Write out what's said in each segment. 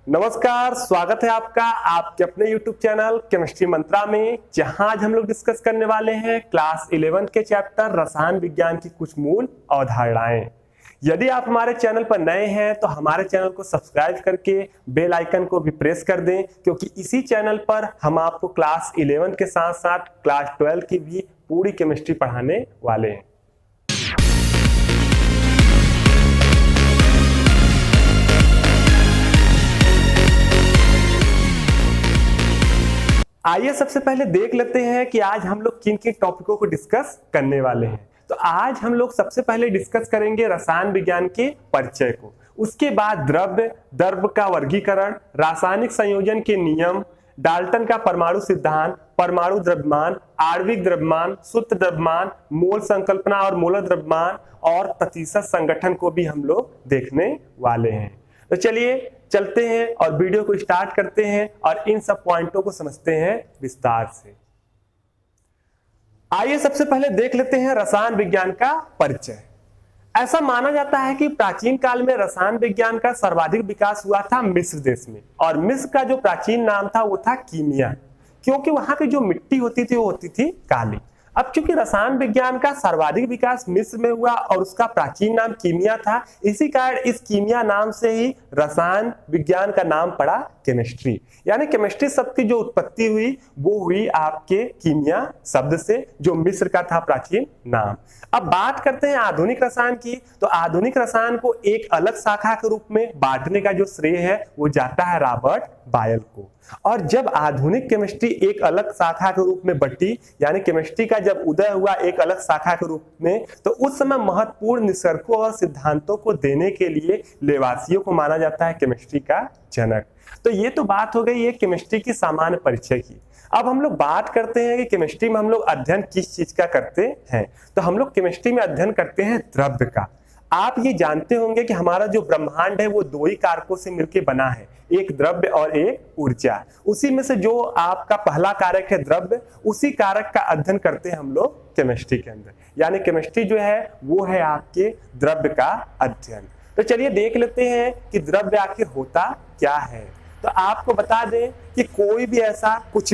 नमस्कार, स्वागत है आपका आपके अपने YouTube चैनल केमिस्ट्री मंत्रा में, जहां आज हम लोग डिस्कस करने वाले हैं क्लास 11 के चैप्टर रसायन विज्ञान की कुछ मूल अवधारणाएं। यदि आप हमारे चैनल पर नए हैं तो हमारे चैनल को सब्सक्राइब करके बेल आइकन को भी प्रेस कर दें, क्योंकि इसी चैनल पर हम आपको क्लास 11 के साथ साथ क्लास 12 की भी पूरी केमिस्ट्री पढ़ाने वाले हैं। आइए सबसे पहले देख लेते हैं कि आज हम लोग किन किन टॉपिकों को डिस्कस करने वाले हैं। तो आज हम लोग सबसे पहले डिस्कस करेंगे रसायन विज्ञान के परिचय को, उसके बाद द्रव्य का वर्गीकरण, रासायनिक संयोजन के नियम, डाल्टन का परमाणु सिद्धांत, परमाणु द्रव्यमान, आणविक द्रव्यमान, सूत्र द्रव्यमान, मोल संकल्पना और मोलर द्रव्यमान और प्रतिशत संगठन को भी हम लोग देखने वाले हैं। तो चलिए चलते हैं और वीडियो को स्टार्ट करते हैं और इन सब पॉइंटों को समझते हैं विस्तार से। आइए सबसे पहले देख लेते हैं रसायन विज्ञान का परिचय। ऐसा माना जाता है कि प्राचीन काल में रसायन विज्ञान का सर्वाधिक विकास हुआ था मिस्र देश में, और मिस्र का जो प्राचीन नाम था वो था कीमिया, क्योंकि वहां की जो मिट्टी होती थी वो होती थी काली। अब चूंकि रसायन विज्ञान का सर्वाधिक विकास मिस्र में हुआ और उसका प्राचीन नाम कीमिया था, इसी कारण इस कीमिया नाम से ही रसायन विज्ञान का नाम पड़ा केमिस्ट्री। यानी केमिस्ट्री शब्द की जो उत्पत्ति हुई वो हुई आपके कीमिया शब्द से, जो मिस्र का था प्राचीन नाम। अब बात करते हैं आधुनिक रसायन की। तो आधुनिक रसायन को एक अलग शाखा के रूप में बांटने का जो श्रेय है वो जाता है रॉबर्ट बायल को। और जब आधुनिक केमिस्ट्री एक अलग शाखा के रूप में बटी, यानी केमिस्ट्री का जब उदय हुआ एक अलग शाखा के रूप में, तो उस समय महत्वपूर्ण निष्कर्षों और सिद्धांतों को देने के लिए लेवासियों को माना जाता है केमिस्ट्री का जनक। तो ये तो बात हो गई है केमिस्ट्री की सामान्य परिचय की। अब हम लोग बात करते हैं कि केमिस्ट्री में हम लोग अध्ययन किस चीज का करते हैं। तो हम लोग केमिस्ट्री में अध्ययन करते हैं द्रव्य का। आप ये जानते होंगे कि हमारा जो ब्रह्मांड है वो दो ही कारकों से मिलकर बना है, एक द्रव्य और एक ऊर्जा। उसी में से जो आपका पहला कारक है द्रव्य, उसी कारक का अध्ययन करते हैं हम लोग केमिस्ट्री के अंदर। यानी केमिस्ट्री जो है वो है आपके द्रव्य का अध्ययन। तो चलिए देख लेते हैं कि द्रव्य आखिर होता क्या है। तो आपको बता दें कि कोई भी ऐसा कुछ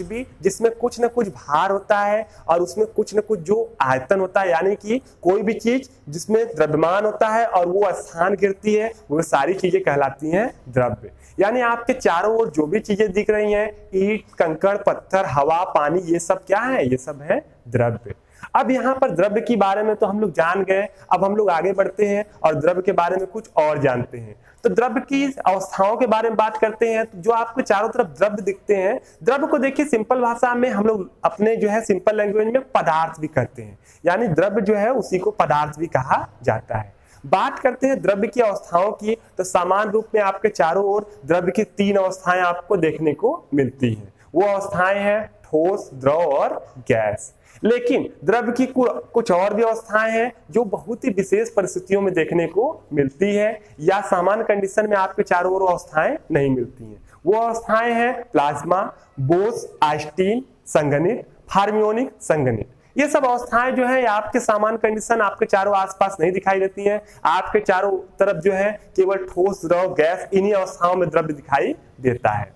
भी जिसमें कुछ न कुछ भार होता है और उसमें कुछ न कुछ जो आयतन होता है, यानी कि कोई भी चीज जिसमें द्रव्यमान होता है और वो स्थान गिरती है, वो सारी चीजें कहलाती हैं द्रव्य। यानी आपके चारों ओर जो भी चीजें दिख रही हैं, ईंट, कंकड़, पत्थर, हवा, पानी, ये सब क्या है? ये सब है द्रव्य। अब यहाँ पर द्रव्य के बारे में तो हम लोग जान गए। अब हम लोग आगे बढ़ते हैं और द्रव्य के बारे में कुछ और जानते हैं। तो द्रव्य की अवस्थाओं के बारे में बात करते हैं। तो जो आपको चारों तरफ द्रव्य दिखते हैं, द्रव्य को देखिए सिंपल भाषा में हम लोग अपने जो है सिंपल लैंग्वेज में पदार्थ भी कहते हैं। यानी द्रव्य जो है उसी को पदार्थ भी कहा जाता है। बात करते हैं द्रव्य की अवस्थाओं की। तो सामान्य रूप में आपके चारों ओर द्रव्य की तीन अवस्थाएं आपको देखने को मिलती हैं। वो अवस्थाएं हैं ठोस, द्रव और गैस। लेकिन द्रव्य की कुछ और भी अवस्थाएं हैं जो बहुत ही विशेष परिस्थितियों में देखने को मिलती है, या सामान्य कंडीशन में आपके चारों ओर अवस्थाएं नहीं मिलती हैं। वो अवस्थाएं हैं प्लाज्मा, बोस, आइंस्टीन संघनित, फर्मियोनिक संघनित। ये सब अवस्थाएं जो है आपके सामान्य कंडीशन आपके चारों आसपास नहीं दिखाई देती हैं। आपके चारों तरफ जो है केवल ठोस, द्रव, गैस, इन्हीं अवस्थाओं में द्रव्य दिखाई देता है।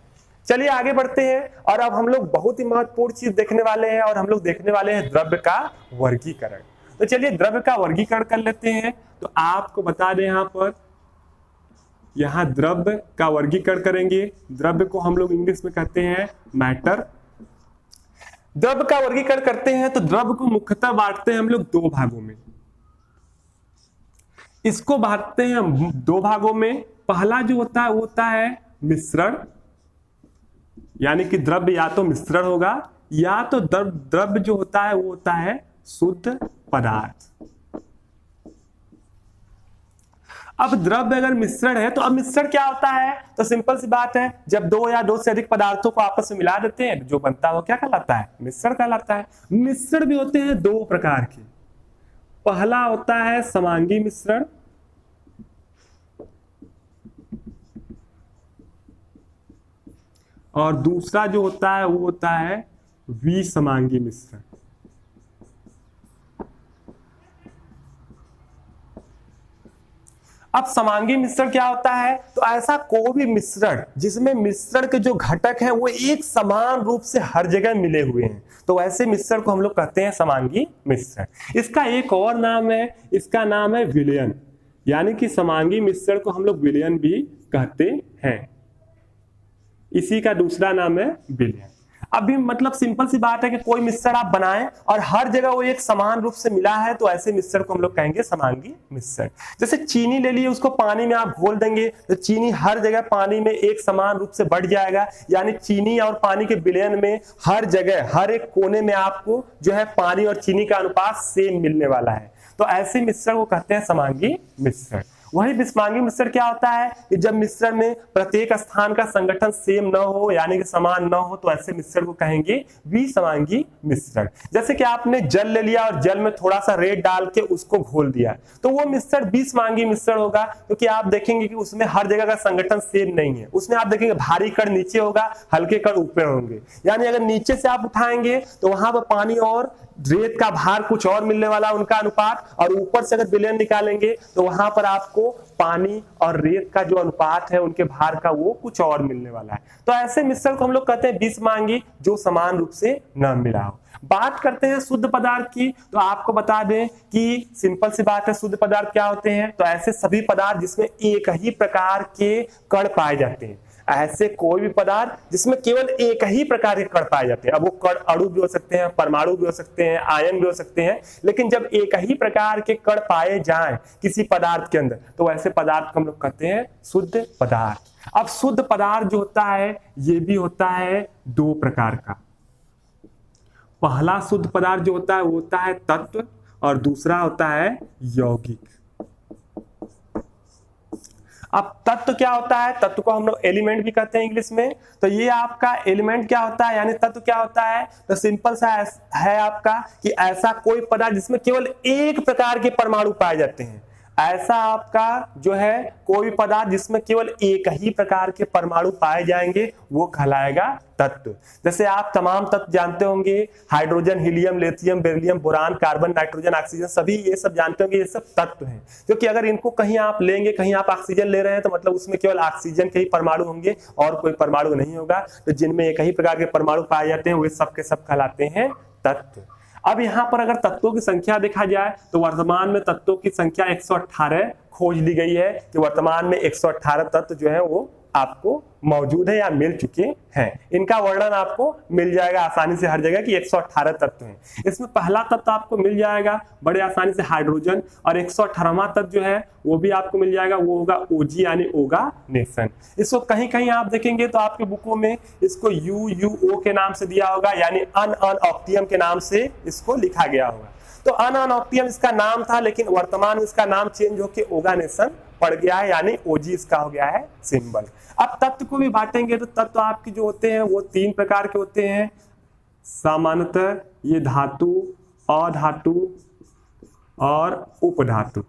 चलिए आगे बढ़ते हैं और अब हम लोग बहुत ही महत्वपूर्ण चीज देखने वाले हैं, और हम लोग देखने वाले हैं द्रव्य का वर्गीकरण। तो चलिए द्रव्य का वर्गीकरण कर लेते हैं। तो आपको बता दें यहाँ द्रव्य का वर्गीकरण करेंगे। द्रव्य को हम लोग इंग्लिश में कहते हैं मैटर। द्रव्य का वर्गीकरण करते हैं तो द्रव्य को मुख्यतः बांटते हैं हम लोग दो भागों में। इसको बांटते हैं हम दो भागों में। पहला जो होता है वो होता है मिश्रण, यानी कि द्रव्य या तो मिश्रण होगा या तो द्रव्य जो होता है वो होता है शुद्ध पदार्थ। अब द्रव्य अगर मिश्रण है तो अब मिश्रण क्या होता है? तो सिंपल सी बात है, जब दो या दो से अधिक पदार्थों को आपस में मिला देते हैं, जो बनता है वो क्या कहलाता है? मिश्रण कहलाता है। मिश्रण भी होते हैं दो प्रकार के। पहला होता है समांगी मिश्रण, और दूसरा जो होता है वो होता है विसमांगी मिश्रण। अब समांगी मिश्रण क्या होता है? तो ऐसा कोई भी मिश्रण जिसमें मिश्रण के जो घटक हैं वो एक समान रूप से हर जगह मिले हुए हैं, तो ऐसे मिश्रण को हम लोग कहते हैं समांगी मिश्रण। इसका एक और नाम है, इसका नाम है विलयन, यानी कि समांगी मिश्रण को हम लोग विलयन भी कहते हैं। इसी का दूसरा नाम है विलयन। अभी मतलब सिंपल सी बात है कि कोई मिश्रण आप बनाएं और हर जगह वो एक समान रूप से मिला है, तो ऐसे मिश्रण को हम लोग कहेंगे समांगी मिश्रण। जैसे चीनी ले लिए, उसको पानी में आप घोल देंगे तो चीनी हर जगह पानी में एक समान रूप से बढ़ जाएगा, यानी चीनी और पानी के विलयन में हर जगह हर एक कोने में आपको जो है पानी और चीनी का अनुपात सेम मिलने वाला है, तो ऐसे मिश्रण को कहते हैं समांगी मिश्रण। वही विषमांगी मिश्रण क्या होता है कि जब मिश्रण में प्रत्येक स्थान का संगठन सेम न हो, यानी कि समान न हो, तो ऐसे मिश्रण को कहेंगे विषमांगी मिश्रण। जैसे कि आपने जल ले लिया और जल में थोड़ा सा रेत डाल के उसको घोल दिया, तो वो मिश्रण विषमांगी मिश्रण होगा, क्योंकि आप देखेंगे कि उसमें हर जगह का संगठन सेम नहीं है। उसमें आप देखेंगे भारी कण नीचे होगा, हल्के कण ऊपर होंगे, यानी अगर नीचे से आप उठाएंगे तो वहां पर पानी और रेत का भार कुछ और मिलने वाला उनका अनुपात, और ऊपर से अगर विलयन निकालेंगे तो वहां पर आपको पानी और रेत का जो अनुपात है उनके भार का वो कुछ और मिलने वाला है। तो ऐसे मिश्रण को हम लोग कहते हैं विषमांगी, जो समान रूप से न मिला हो। बात करते हैं शुद्ध पदार्थ की, तो आपको बता दें कि सिंपल सी बात है, शुद्ध पदार्थ क्या होते हैं? तो ऐसे सभी पदार्थ जिसमें एक ही प्रकार के कण पाए जाते हैं, ऐसे कोई भी पदार्थ जिसमें केवल एक ही प्रकार के कण पाए जाते हैं। अब वो कण अणु भी हो सकते हैं, परमाणु भी हो सकते हैं, आयन भी हो सकते हैं, लेकिन जब एक ही प्रकार के कण पाए जाएं किसी पदार्थ के अंदर, तो ऐसे पदार्थ को हम लोग कहते हैं शुद्ध पदार्थ। अब शुद्ध पदार्थ जो होता है ये भी होता है दो प्रकार का। पहला शुद्ध पदार्थ जो होता है वो होता है तत्व, और दूसरा होता है यौगिक। अब तत्व क्या होता है? तत्व को हम लोग एलिमेंट भी कहते हैं इंग्लिश में। तो ये आपका एलिमेंट क्या होता है, यानी तत्व क्या होता है? तो सिंपल सा है आपका कि ऐसा कोई पदार्थ जिसमें केवल एक प्रकार के परमाणु पाए जाते हैं। ऐसा आपका जो है कोई पदार्थ जिसमें केवल एक ही प्रकार के परमाणु पाए जाएंगे वो कहलाएगा तत्व। जैसे आप तमाम तत्व जानते होंगे, hydrogen, helium, lithium, beryllium, boron, carbon, nitrogen, oxygen, सभी ये सब जानते होंगे, ये सब तत्व हैं। क्योंकि अगर इनको कहीं आप लेंगे, कहीं आप ऑक्सीजन ले रहे हैं, तो मतलब उसमें केवल ऑक्सीजन के ही परमाणु होंगे और कोई परमाणु नहीं होगा। तो जिनमें एक ही प्रकार के परमाणु पाए जाते हैं वे सब के सब कहलाते हैं तत्व। अब यहाँ पर अगर तत्वों की संख्या देखा जाए तो वर्तमान में तत्वों की संख्या 118 खोज ली गई है कि वर्तमान में 118 तत्व जो है वो आपको मौजूद है या मिल चुके हैं। इनका वर्णन आपको मिल जाएगा आसानी से हर जगह कि 118 तत्व हैं। इसमें पहला तत्व आपको मिल जाएगा बड़े आसानी से हाइड्रोजन, और 118वां तत्व जो है वो भी आपको मिल जाएगा, वो होगा ओजी यानी ओगानेशन। इसको कहीं कहीं आप देखेंगे तो आपके बुकों में इसको UUO के नाम से दिया होगा, यानी अनऑक्टियम के नाम से इसको लिखा गया होगा। तो अनऑक्टियम इसका नाम था, लेकिन वर्तमान में इसका नाम चेंज होकर ओगानेशन पड़ गया है, यानी ओजी इसका हो गया है सिंबल। अब तत्व को भी बांटेंगे तो तत्व आपके जो होते हैं वो 3 प्रकार के होते हैं। सामान्यतः ये धातु, अधातु और उपधातु।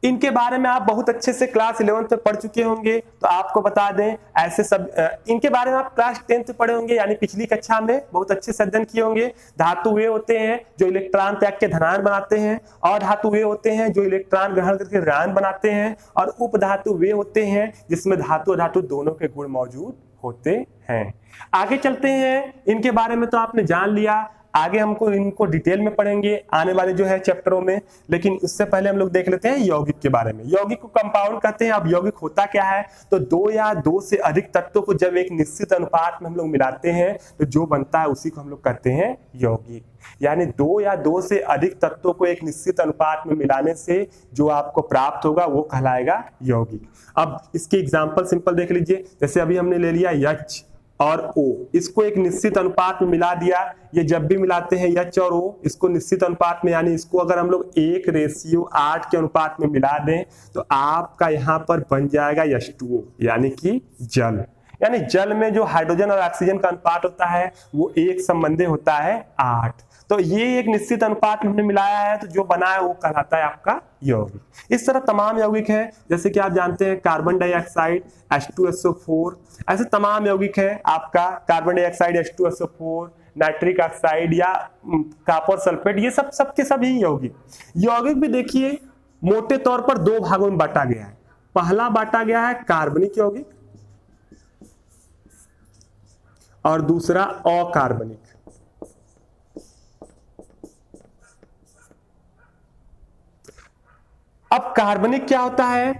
इनके बारे में आप बहुत अच्छे से क्लास 11th में पढ़ चुके होंगे, तो आपको बता दें ऐसे सब इनके बारे में आप क्लास 10th में पढ़े होंगे, यानी पिछली कक्षा में बहुत अच्छे से अध्ययन किए होंगे। धातु वे होते हैं जो इलेक्ट्रॉन त्याग के धनायन बनाते हैं, और धातु वे होते हैं जो इलेक्ट्रॉन ग्रहण करके ऋणायन बनाते हैं, और उपधातु वे होते हैं जिसमें धातु और धातु दोनों के गुण मौजूद होते हैं। आगे चलते हैं, इनके बारे में तो आपने जान लिया, आगे हमको इनको डिटेल में पढ़ेंगे आने वाले जो है चैप्टरों में, लेकिन उससे पहले हम लोग देख लेते हैं यौगिक के बारे में। यौगिक को कंपाउंड कहते हैं। अब यौगिक होता क्या है? तो 2 या 2 से अधिक तत्वों को जब एक निश्चित अनुपात में हम लोग मिलाते हैं तो जो बनता है उसी को हम लोग कहते हैं यौगिक। यानी 2 या 2 से अधिक तत्वों को एक निश्चित अनुपात में मिलाने से जो आपको प्राप्त होगा वो कहलाएगा यौगिक। अब इसके एग्जाम्पल सिंपल देख लीजिए। जैसे अभी हमने ले लिया H और O, इसको एक निश्चित अनुपात में मिला दिया। ये जब भी मिलाते हैं H और O, इसको निश्चित अनुपात में, यानी इसको अगर हम लोग 1:8 के अनुपात में मिला दें तो आपका यहाँ पर बन जाएगा H2O, यानी कि जल। यानी जल में जो हाइड्रोजन और ऑक्सीजन का अनुपात होता है वो एक संबंधी होता है 8। तो ये एक निश्चित अनुपात में हमने मिलाया है, तो जो बना है वो कहलाता है आपका यौगिक। इस तरह तमाम यौगिक हैं, जैसे कि आप जानते हैं कार्बन डाइऑक्साइड, H2SO4, ऐसे तमाम यौगिक हैं आपका। Carbon dioxide, H2SO4, nitric oxide या कॉपर सल्फेट, ये सब सबके सभी यौगिक। यौगिक भी देखिए मोटे तौर पर दो भागों में बांटा गया है। पहला बांटा गया है कार्बनिक यौगिक और दूसरा अकार्बनिक। अब कार्बनिक क्या होता है,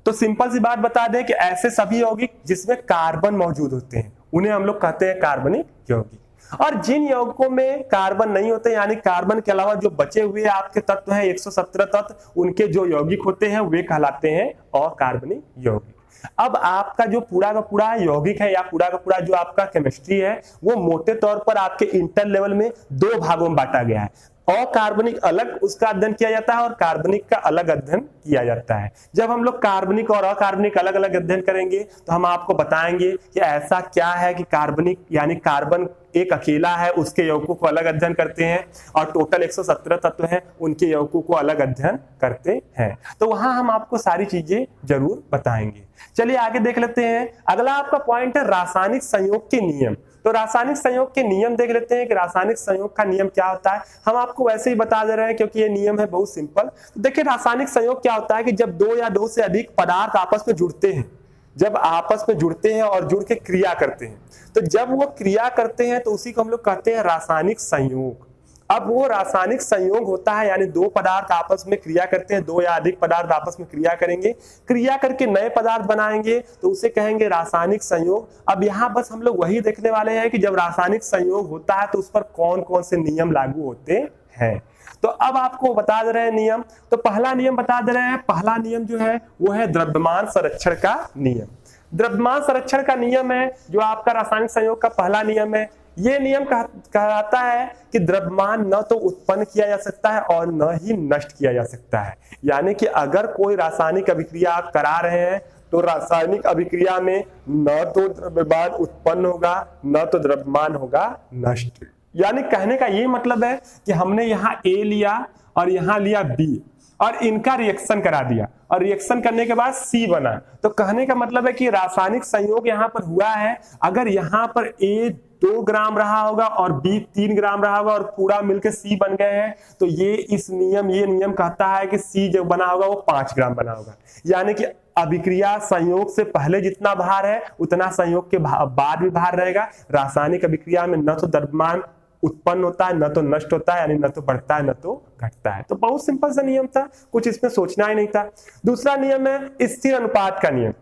तो सिंपल सी बात बता दें कि ऐसे सभी यौगिक जिसमें कार्बन मौजूद होते हैं उन्हें हम लोग कहते हैं कार्बनिक यौगिक। और जिन यौगिकों में कार्बन नहीं होते, यानी कार्बन के अलावा जो बचे हुए आपके तत्व हैं 117 तत्व, उनके जो यौगिक होते हैं वे कहलाते हैं अकार्बनिक यौगिक। अब आपका जो पूरा का पूरा यौगिक है या पूरा का पूरा जो आपका केमिस्ट्री है वो मोटे तौर पर आपके इंटर लेवल में दो भागों में बांटा गया है। अकार्बनिक अलग उसका अध्ययन किया जाता है और कार्बनिक का अलग अध्ययन किया जाता है। जब हम लोग कार्बनिक और अकार्बनिक अलग अलग अध्ययन करेंगे तो हम आपको बताएंगे कि ऐसा क्या है कि कार्बनिक यानी कार्बन एक अकेला है, उसके यौगिकों को अलग अध्ययन करते हैं, और टोटल 117 तत्व हैं उनके यौगिकों को अलग अध्ययन करते हैं। तो वहां हम आपको सारी चीजें जरूर बताएंगे। चलिए आगे देख लेते हैं। अगला आपका पॉइंट है रासायनिक संयोग के नियम। तो रासायनिक संयोग के नियम देख लेते हैं कि रासायनिक संयोग का नियम क्या होता है। हम आपको वैसे ही बता दे रहे हैं क्योंकि ये नियम है बहुत सिंपल। तो देखिए रासायनिक संयोग क्या होता है कि जब दो या दो से अधिक पदार्थ आपस में जुड़ते हैं, जब आपस में जुड़ते हैं और जुड़ के क्रिया करते हैं, तो जब वो क्रिया करते हैं तो उसी को हम लोग कहते हैं रासायनिक संयोग। अब वो रासायनिक संयोग होता है यानी दो पदार्थ आपस में क्रिया करते हैं, दो या अधिक पदार्थ आपस में क्रिया करेंगे, क्रिया करके नए पदार्थ बनाएंगे तो उसे कहेंगे रासायनिक संयोग। अब यहाँ बस हम लोग वही देखने वाले हैं कि जब रासायनिक संयोग होता है तो उस पर कौन कौन से नियम लागू होते हैं। तो अब आपको बता दे रहे हैं नियम। तो पहला नियम बता दे रहे हैं। पहला नियम जो है वो है द्रव्यमान संरक्षण का नियम। द्रव्यमान संरक्षण का नियम है जो आपका रासायनिक संयोग का पहला नियम है। ये नियम कहलाता है कि द्रव्यमान न तो उत्पन्न किया जा सकता है और न ही नष्ट किया जा सकता है। यानी कि अगर कोई रासायनिक अभिक्रिया आप करा रहे हैं तो रासायनिक अभिक्रिया में न तो द्रव्यमान उत्पन्न होगा न तो द्रव्यमान होगा नष्ट। यानी कहने का ये मतलब है कि हमने यहाँ A लिया और यहाँ लिया B और इनका रिएक्शन करा दिया और रिएक्शन करने के बाद C बना। तो कहने का मतलब है कि रासायनिक संयोग यहाँ पर हुआ है। अगर यहाँ पर A 2 ग्राम रहा होगा और B 3 ग्राम रहा होगा और पूरा मिलकर C बन गए हैं, तो ये नियम कहता है कि C जो बना होगा वो 5 ग्राम बना होगा। यानी कि अभिक्रिया संयोग से पहले जितना भार है उतना संयोग के बाद भी भार रहेगा। रासायनिक अभिक्रिया में न तो द्रव्यमान उत्पन्न होता है न तो नष्ट होता है, यानी न तो बढ़ता है न तो घटता है। तो बहुत सिंपल सा नियम था, कुछ इसमें सोचना ही नहीं था। दूसरा नियम है स्थिर अनुपात का नियम।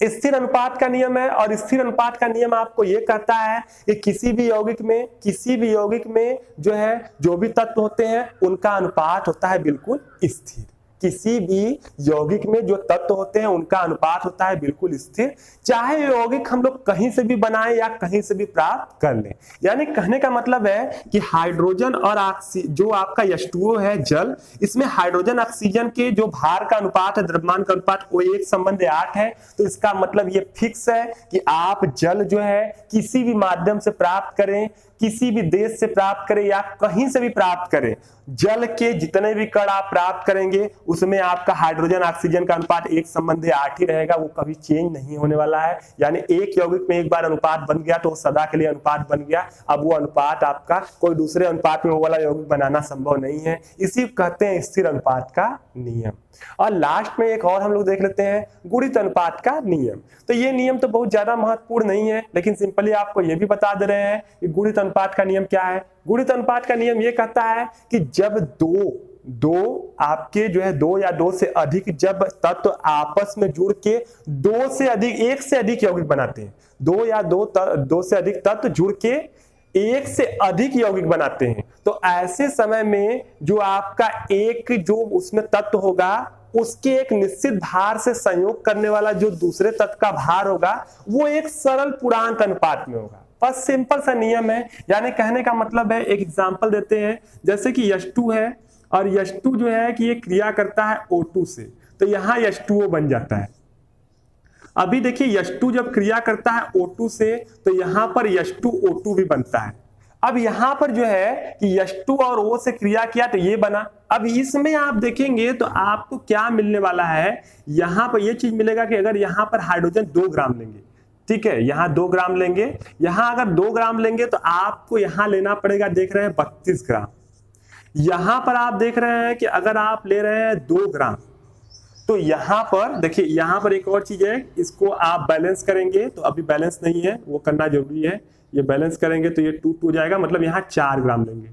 स्थिर अनुपात का नियम है और स्थिर अनुपात का नियम आपको यह कहता है कि किसी भी यौगिक में जो है जो भी तत्व होते हैं उनका अनुपात होता है बिल्कुल स्थिर। किसी भी यौगिक में जो तत्व होते हैं उनका अनुपात होता है बिल्कुल स्थिर, चाहे यौगिक हम लोग कहीं से भी बनाएं या कहीं से भी प्राप्त कर लें। यानी कहने का मतलब है कि हाइड्रोजन और जो आपका H2O है जल, इसमें हाइड्रोजन ऑक्सीजन के जो भार का अनुपात है, द्रव्यमान का अनुपात, वो 1:8 है। तो इसका मतलब ये फिक्स है कि आप जल जो है किसी भी माध्यम से प्राप्त करें, किसी भी देश से प्राप्त करें या कहीं से भी प्राप्त करें, जल के जितने भी कण आप प्राप्त करेंगे उसमें आपका हाइड्रोजन ऑक्सीजन का अनुपात 1:8 ही रहेगा, वो कभी चेंज नहीं होने वाला है। यानी एक यौगिक में एक बार अनुपात बन गया तो वो सदा के लिए अनुपात बन गया। अब वो अनुपात आपका कोई दूसरे अनुपात में वो वाला यौगिक बनाना संभव नहीं है। इसी कहते हैं स्थिर अनुपात का नियम। और लास्ट में एक और हम लोग देख लेते हैं गुणित अनुपात का नियम। तो ये नियम तो बहुत ज्यादा महत्वपूर्ण नहीं है, लेकिन सिंपली आपको ये भी बता दे रहे हैं कि गुणित अनुपात का नियम क्या है। गुणित अनुपात का नियम ये कहता है कि जब दो आपके जो है दो या दो से अधिक जब तत्व आपस में जुड़ के एक से अधिक यौगिक बनाते हैं, दो से अधिक तत्व जुड़ के एक से अधिक यौगिक बनाते हैं, तो ऐसे समय में जो आपका एक जो उसमें तत्व होगा उसके एक निश्चित भार से संयोग करने वाला जो दूसरे तत्व का भार होगा वो एक सरल पूर्णांक अनुपात में होगा। बस सिंपल सा नियम है। यानी कहने का मतलब है, एक एग्जांपल देते हैं, जैसे कि H2 है और H2 जो है कि ये क्रिया करता है O2 से, तो यहाँ H2O बन जाता है। अभी देखिए H2 जब क्रिया करता है O2 से तो यहाँ पर H2O2 भी बनता है। अब यहाँ पर जो है कि H2 और O से क्रिया किया तो ये बना। अब इसमें आप देखेंगे तो आपको क्या मिलने वाला है, यहाँ पर ये चीज मिलेगा कि अगर यहाँ पर हाइड्रोजन 2 ग्राम लेंगे, ठीक है, यहाँ 2 ग्राम लेंगे, यहाँ अगर 2 ग्राम लेंगे तो आपको यहाँ लेना पड़ेगा, देख रहे हैं 32 ग्राम। यहां पर आप देख रहे हैं कि अगर आप ले रहे हैं 2 ग्राम, तो यहां पर देखिए, यहां पर एक और चीज है, इसको आप बैलेंस करेंगे तो अभी बैलेंस नहीं है, वो करना जरूरी है। ये बैलेंस करेंगे तो ये 2 हो जाएगा, मतलब यहाँ 4 ग्राम लेंगे।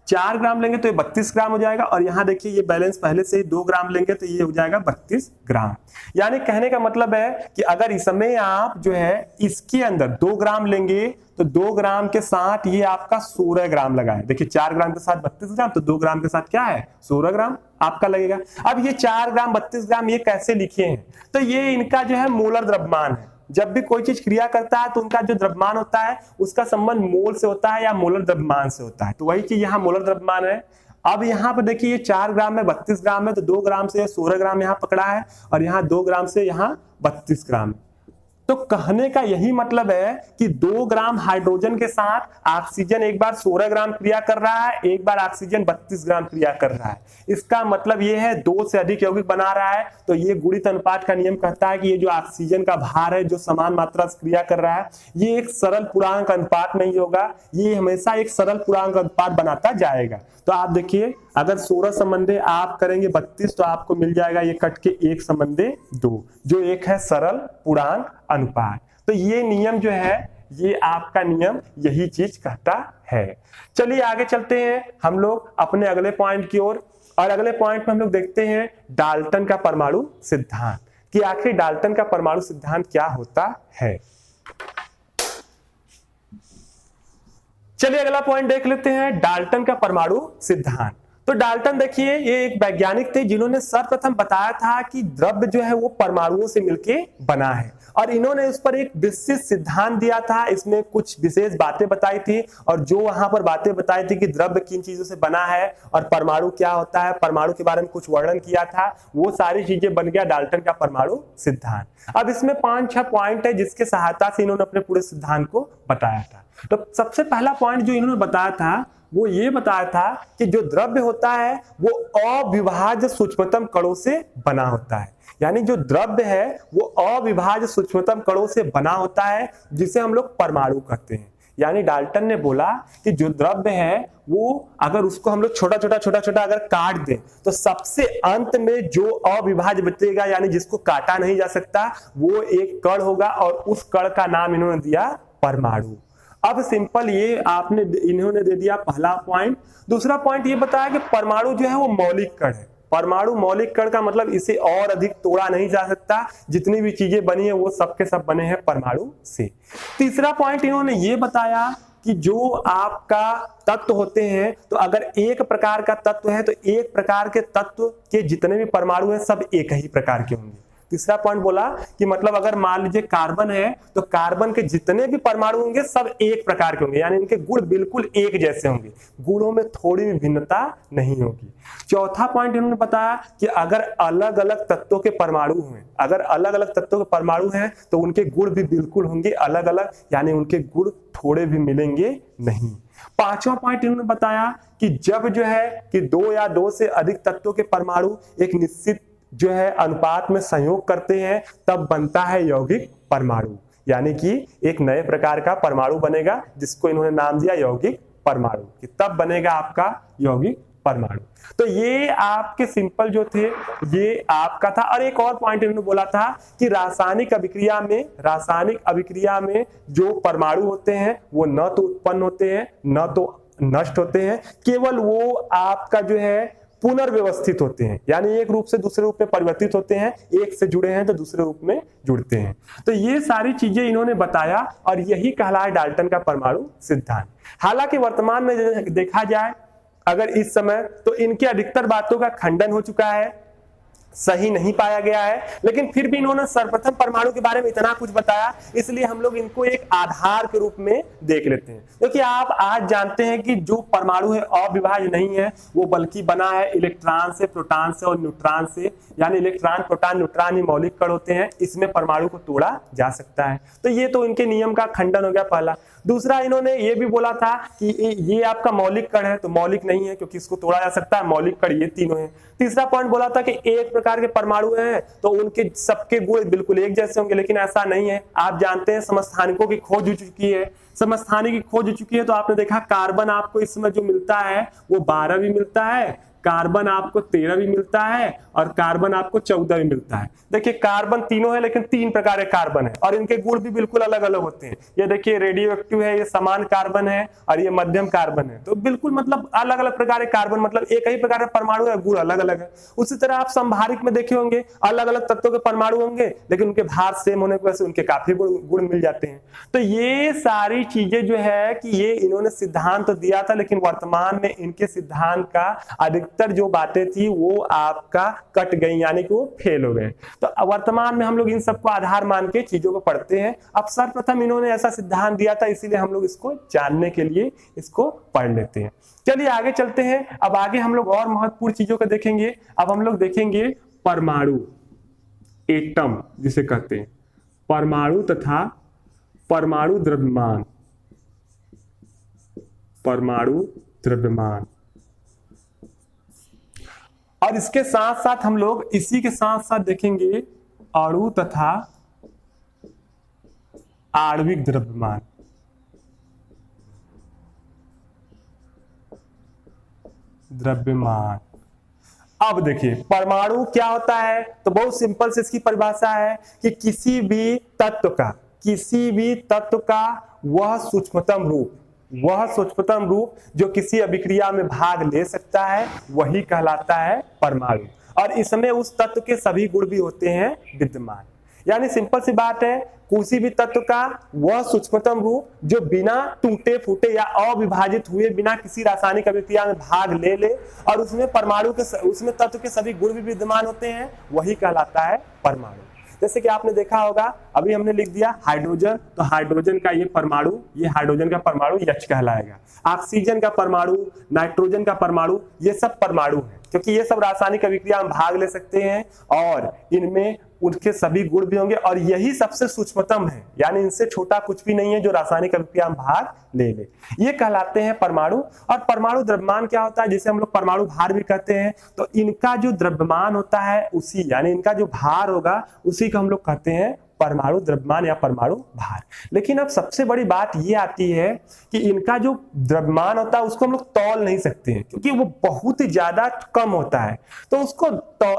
4 ग्राम लेंगे तो ये 32 ग्राम हो जाएगा, और यहाँ देखिए ये बैलेंस पहले से ही 2 ग्राम लेंगे तो ये हो जाएगा 32 ग्राम। यानी कहने का मतलब है कि अगर इसमें आप जो है इसके अंदर 2 ग्राम लेंगे तो 2 ग्राम के साथ ये आपका 16 ग्राम लगा है। देखिए 4 ग्राम के साथ 32 ग्राम, तो 2 ग्राम के साथ क्या है 16 ग्राम आपका लगेगा। अब ये 4 ग्राम 32 ग्राम ये कैसे लिखे हैं, तो ये इनका जो है मोलर द्रव्यमान है। जब भी कोई चीज क्रिया करता है तो उनका जो द्रव्यमान होता है उसका संबंध मोल से होता है या मोलर द्रव्यमान से होता है, तो वही चीज यहाँ मोलर द्रव्यमान है। अब यहाँ पर देखिए ये 4 ग्राम में 32 ग्राम है, तो 2 ग्राम से 16 ग्राम यहाँ पकड़ा है, और यहाँ 2 ग्राम से यहाँ 32 ग्राम। तो कहने का यही मतलब है कि 2 ग्राम हाइड्रोजन के साथ ऑक्सीजन एक बार 16 ग्राम क्रिया कर रहा है, एक बार ऑक्सीजन 32 ग्राम क्रिया कर रहा है। इसका मतलब ये है 2 से अधिक यौगिक बना रहा है, तो ये गुणित अनुपात का नियम कहता है कि ये जो ऑक्सीजन का भार है जो समान मात्रा से क्रिया कर रहा है, ये एक सरल पूर्णांक अनुपात नहीं होगा, ये हमेशा एक सरल पूर्णांक अनुपात बनाता जाएगा। तो आप देखिए अगर 16 संबंधे आप करेंगे 32 तो आपको मिल जाएगा ये कट के 1 संबंधे 2, जो एक है सरल पूर्णांक अनुपात। तो ये नियम जो है ये आपका नियम यही चीज कहता है। चलिए आगे चलते हैं हम लोग अपने अगले पॉइंट की ओर, और अगले पॉइंट में हम लोग देखते हैं डाल्टन का परमाणु सिद्धांत, कि आखिर डाल्टन का परमाणु सिद्धांत क्या होता है। चलिए अगला पॉइंट देख लेते हैं, डाल्टन का परमाणु सिद्धांत। तो डाल्टन देखिए ये एक वैज्ञानिक थे जिन्होंने सर्वप्रथम बताया था कि द्रव्य जो है वो परमाणुओं से मिलके बना है, और इन्होंने उस पर एक विशिष्ट सिद्धांत दिया था, इसमें कुछ विशेष बातें बताई थी, और जो वहां पर बातें बताई थी कि द्रव्य किन चीजों से बना है और परमाणु क्या होता है, परमाणु के बारे में कुछ वर्णन किया था, वो सारी चीजें बन गया डाल्टन का परमाणु सिद्धांत। अब इसमें 5-6 पॉइंट है जिसके सहायता से इन्होंने अपने पूरे सिद्धांत को बताया था। तो सबसे पहला पॉइंट जो इन्होंने बताया था वो ये बताया था कि जो द्रव्य होता है वो अविभाज्य सूक्ष्मतम कणों से बना होता है। यानी जो द्रव्य है वो अविभाज्य सूक्ष्मतम कणों से बना होता है, जिसे हम लोग परमाणु कहते हैं। यानी डाल्टन ने बोला कि जो द्रव्य है वो अगर उसको हम लोग छोटा छोटा अगर काट दें तो सबसे अंत में जो अविभाज्य बचेगा, यानी जिसको काटा नहीं जा सकता, वो एक कण होगा, और उस कण का नाम इन्होंने दिया परमाणु। अब सिंपल ये आपने इन्होंने दे दिया पहला पॉइंट। दूसरा पॉइंट ये बताया कि परमाणु जो है वो मौलिक कण है। परमाणु मौलिक कण का मतलब इसे और अधिक तोड़ा नहीं जा सकता, जितनी भी चीजें बनी है वो सब के सब बने हैं परमाणु से। तीसरा पॉइंट इन्होंने ये बताया कि जो आपका तत्व होते हैं, तो अगर एक प्रकार का तत्व है तो एक प्रकार के तत्व के जितने भी परमाणु हैं सब एक ही प्रकार के होंगे। तीसरा पॉइंट बोला कि मतलब अगर मान लीजिए कार्बन है तो कार्बन के जितने भी परमाणु होंगे सब एक प्रकार के होंगे, यानी इनके गुण बिल्कुल एक जैसे होंगे, गुणों में थोड़ी भी भिन्नता नहीं होगी। चौथा पॉइंट इन्होंने बताया कि अगर अलग अलग तत्वों के परमाणु हैं, अगर अलग अलग तत्वों के परमाणु हैं तो उनके गुण भी बिल्कुल होंगे अलग अलग, यानी उनके गुण थोड़े भी मिलेंगे नहीं। पांचवा पॉइंट इन्होंने बताया कि जब जो है कि 2 या 2 से अधिक तत्वों के परमाणु एक निश्चित जो है अनुपात में संयोग करते हैं तब बनता है यौगिक परमाणु, यानी कि एक नए प्रकार का परमाणु बनेगा जिसको इन्होंने नाम दिया यौगिक परमाणु, कि तब बनेगा आपका यौगिक परमाणु। तो ये आपके सिंपल जो थे ये आपका था। और एक और पॉइंट इन्होंने बोला था कि रासायनिक अभिक्रिया में जो परमाणु होते हैं वो न तो उत्पन्न होते हैं न तो नष्ट होते हैं, केवल वो आपका जो है पुनर्व्यवस्थित होते हैं, यानी एक रूप से दूसरे रूप में परिवर्तित होते हैं, एक से जुड़े हैं तो दूसरे रूप में जुड़ते हैं। तो ये सारी चीजें इन्होंने बताया और यही कहलाया डाल्टन का परमाणु सिद्धांत। हालांकि वर्तमान में देखा जाए अगर इस समय तो इनके अधिकतर बातों का खंडन हो चुका है, सही नहीं पाया गया है, लेकिन फिर भी इन्होंने सर्वप्रथम परमाणु के बारे में इतना कुछ बताया, इसलिए हम लोग इनको एक आधार के रूप में देख लेते हैं। क्योंकि आप आज जानते हैं कि जो परमाणु है अविभाज्य नहीं है, वो बल्कि बना है इलेक्ट्रॉन से, प्रोटॉन से और न्यूट्रॉन से, यानी इलेक्ट्रॉन प्रोटॉन न्यूट्रॉन ही मौलिक कण होते हैं, इसमें परमाणु को तोड़ा जा सकता है। तो ये तो इनके नियम का खंडन हो गया पहला। दूसरा इन्होंने ये भी बोला था कि ये आपका मौलिक कण है, तो मौलिक नहीं है क्योंकि इसको तोड़ा जा सकता है, मौलिक कण ये तीनों हैं। तीसरा पॉइंट बोला था कि एक प्रकार के परमाणु हैं तो उनके सबके गुण बिल्कुल एक जैसे होंगे, लेकिन ऐसा नहीं है। आप जानते हैं समस्थानिकों की खोज हो चुकी है, समस्थानिक की खोज हो चुकी है, तो आपने देखा कार्बन आपको इसमें जो मिलता है वो 12 भी मिलता है, कार्बन आपको 13 भी मिलता है और कार्बन आपको 14 भी मिलता है। देखिए कार्बन तीनों है लेकिन 3 प्रकार के कार्बन है और इनके गुण भी बिल्कुल अलग अलग होते हैं। ये देखिए रेडियो एक्टिव है, ये समान कार्बन है और ये मध्यम कार्बन है, तो बिल्कुल मतलब अलग अलग प्रकार के कार्बन, मतलब एक ही प्रकार के परमाणु है, गुण अलग अलग है। उसी तरह आप संभारिक में देखे होंगे अलग अलग तत्वों के परमाणु होंगे लेकिन उनके भार सेम होने की वजह से उनके काफी गुण मिल जाते हैं। तो ये सारी चीजें जो है कि ये इन्होंने सिद्धांत तो दिया था लेकिन वर्तमान में इनके सिद्धांत का अधिकतर जो बातें थी वो आपका कट गई, यानी कि वो फेल हो गए। तो वर्तमान में हम लोग इन सबको आधार मान के चीजों को पढ़ते हैं। अब सर्वप्रथम इन्होंने ऐसा सिद्धांत दिया था इसीलिए हम लोग इसको जानने के लिए इसको पढ़ लेते हैं। चलिए आगे चलते हैं। अब आगे हम लोग और महत्वपूर्ण चीजों को देखेंगे। अब हम लोग देखेंगे परमाणु, एटम जिसे कहते हैं, परमाणु तथा परमाणु द्रव्यमान, परमाणु द्रव्यमान। और इसके साथ साथ हम लोग इसी के साथ साथ देखेंगे अणु तथा आणविक द्रव्यमान। द्रव्यमान। अब देखिए परमाणु क्या होता है, तो बहुत सिंपल से इसकी परिभाषा है कि किसी भी तत्व का वह सूक्ष्मतम रूप जो किसी अभिक्रिया में भाग ले सकता है वही कहलाता है परमाणु। और इसमें उस तत्व के सभी गुण भी होते हैं विद्यमान। यानी सिंपल सी बात है, किसी भी तत्व का वह सूक्ष्मतम रूप जो बिना टूटे फूटे या अविभाजित हुए बिना किसी रासायनिक अभिक्रिया में भाग ले और उसमें उसमें तत्व के सभी गुण भी विद्यमान होते हैं, वही कहलाता है परमाणु। जैसे कि आपने देखा होगा, अभी हमने लिख दिया हाइड्रोजन, तो हाइड्रोजन का ये हाइड्रोजन का परमाणु H कहलाएगा। ऑक्सीजन का परमाणु, नाइट्रोजन का परमाणु, ये सब परमाणु है क्योंकि ये सब रासायनिक अभिक्रिया में भाग ले सकते हैं और इनमें उनके सभी गुण भी होंगे और यही सबसे सूक्ष्मतम है, यानी इनसे छोटा कुछ भी नहीं है जो रासायनिक अभिक्रिया में भाग ले। ये कहलाते हैं परमाणु। और परमाणु द्रव्यमान क्या होता है, जिसे हम लोग परमाणु भार भी कहते हैं, तो इनका जो द्रव्यमान होता है उसी, यानी इनका जो भार होगा उसी को हम लोग कहते हैं परमाणु द्रव्यमान या परमाणु भार। लेकिन अब सबसे बड़ी बात ये आती है कि इनका जो द्रव्यमान होता है उसको हम लोग तौल नहीं सकते हैं क्योंकि वो बहुत ही ज्यादा कम होता है। तो उसको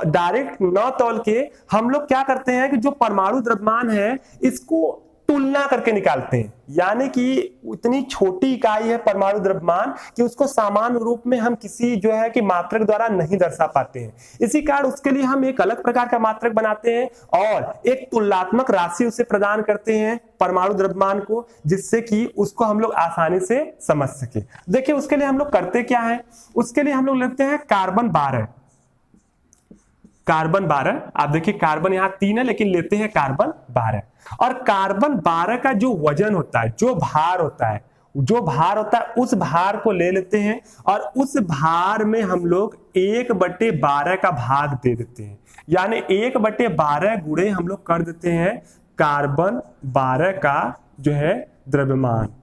डायरेक्ट न तौल के हम लोग क्या करते हैं कि जो परमाणु द्रव्यमान है इसको तुलना करके निकालते हैं। यानी कि इतनी छोटी इकाई है परमाणु द्रव्यमान कि उसको सामान्य रूप में हम किसी जो है कि मात्रक द्वारा नहीं दर्शा पाते हैं। इसी कारण उसके लिए हम एक अलग प्रकार का मात्रक बनाते हैं और एक तुलनात्मक राशि उसे प्रदान करते हैं परमाणु द्रव्यमान को, जिससे कि उसको हम लोग आसानी से समझ सके। देखिए उसके लिए हम लोग करते क्या है, उसके लिए हम लोग लेते हैं कार्बन 12। आप देखिए कार्बन यहाँ 3 है लेकिन लेते हैं कार्बन 12। और कार्बन 12 का जो वजन होता है, जो भार होता है उस भार को ले लेते हैं और उस भार में हम लोग 1/12 का भाग दे देते हैं। यानी 1/12 गुणे हम लोग कर देते हैं कार्बन 12 का जो है द्रव्यमान।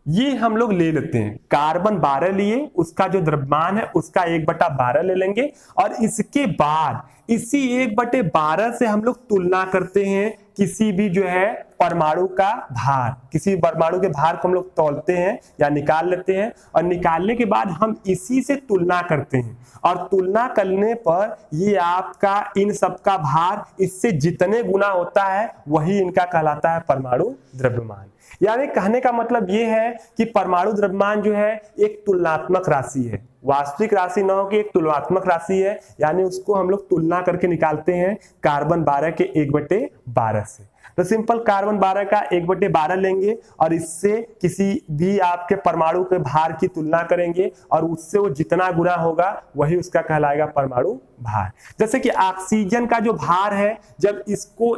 ये हम लोग ले लेते हैं, कार्बन 12 लिए, उसका जो द्रव्यमान है उसका 1/12 ले लेंगे और इसके बाद इसी 1/12 से हम लोग तुलना करते हैं किसी भी जो है परमाणु का भार। किसी परमाणु के भार को हम लोग तौलते हैं या निकाल लेते हैं और निकालने के बाद हम इसी से तुलना करते हैं और तुलना करने पर ये आपका इन सब का भार इससे जितने गुना होता है वही इनका कहलाता है परमाणु द्रव्यमान। यानी कहने का मतलब ये है कि परमाणु द्रव्यमान जो है एक तुलनात्मक राशि है, वास्तविक राशि न हो कि एक तुलनात्मक राशि है। यानी उसको हम लोग तुलना करके निकालते हैं कार्बन 12 के 1/12 से। तो सिंपल कार्बन 12 का 1/12 लेंगे और इससे किसी भी आपके परमाणु के भार की तुलना करेंगे और उससे वो जितना गुना होगा वही उसका कहलाएगा परमाणु भार। जैसे कि ऑक्सीजन का जो भार है, जब इसको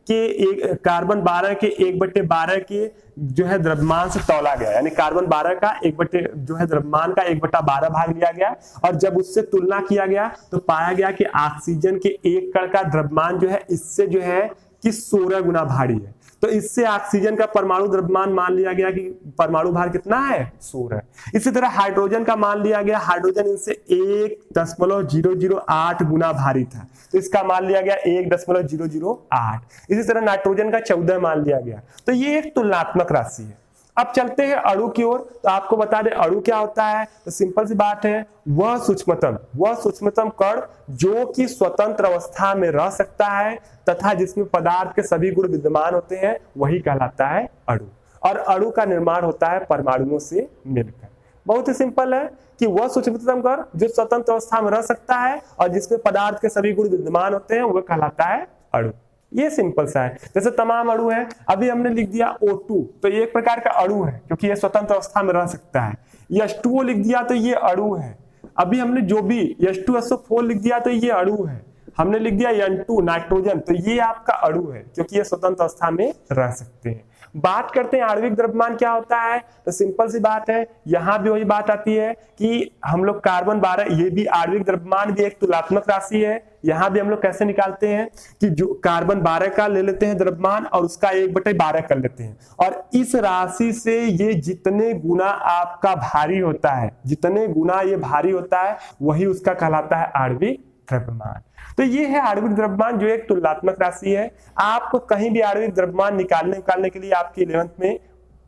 कार्बन 12 के 1/12 के जो है द्रव्यमान से तौला गया, यानी कार्बन 12 का द्रव्यमान का 1/12 भाग लिया गया और जब उससे तुलना किया गया तो पाया गया कि ऑक्सीजन के 1 कण का द्रव्यमान जो है इससे जो है कि 16 गुना भारी है। तो इससे ऑक्सीजन का परमाणु द्रव्यमान मान लिया गया कि परमाणु भार कितना है 16। इसी तरह हाइड्रोजन का मान लिया गया, हाइड्रोजन इनसे 1.008 गुना भारी था, तो इसका मान लिया गया 1.008। इसी तरह नाइट्रोजन का 14 मान लिया गया। तो ये एक तुलनात्मक राशि है। अब चलते हैं अणु की ओर। तो आपको बता दें अणु क्या होता है। तो सिंपल सी बात है, वह सूक्ष्मतम कण जो कि स्वतंत्र अवस्था में रह सकता है तथा जिसमें पदार्थ के सभी गुण विद्यमान होते हैं, वही कहलाता है अणु। और अणु का निर्माण होता है परमाणुओं से मिलकर। बहुत ही सिंपल है कि वह सूक्ष्मतम कण जो स्वतंत्र अवस्था में रह सकता है और जिसमें पदार्थ के सभी गुण विद्यमान होते हैं, वह कहलाता है अणु। ये सिंपल सा है। जैसे तमाम अणु है, अभी हमने लिख दिया O2, तो ये एक प्रकार का अणु है क्योंकि ये स्वतंत्र अवस्था में रह सकता है। H2O लिख दिया तो ये अणु है। अभी हमने जो भी H2SO4 लिख दिया तो ये अणु है। हमने लिख दिया N2 नाइट्रोजन, तो ये आपका अणु है क्योंकि ये स्वतंत्र अवस्था में रह सकते हैं। बात करते हैं आणविक द्रव्यमान क्या होता है। तो सिंपल सी बात है, यहां भी वही बात आती है कि हम लोग कार्बन 12, ये भी आणविक द्रव्यमान भी एक तुलनात्मक राशि है। यहां भी हम लोग कैसे निकालते हैं कि जो कार्बन 12 का ले लेते हैं द्रव्यमान और उसका 1/12 कर लेते हैं, और इस राशि से ये जितने गुना आपका भारी होता है, जितने गुना ये भारी होता है, वही उसका कहलाता है आणविक द्रव्यमान। तो ये है आणविक द्रव्यमान जो एक तुलनात्मक राशि है। आपको कहीं भी आणविक द्रव्यमान निकालने के लिए आपकी 11th में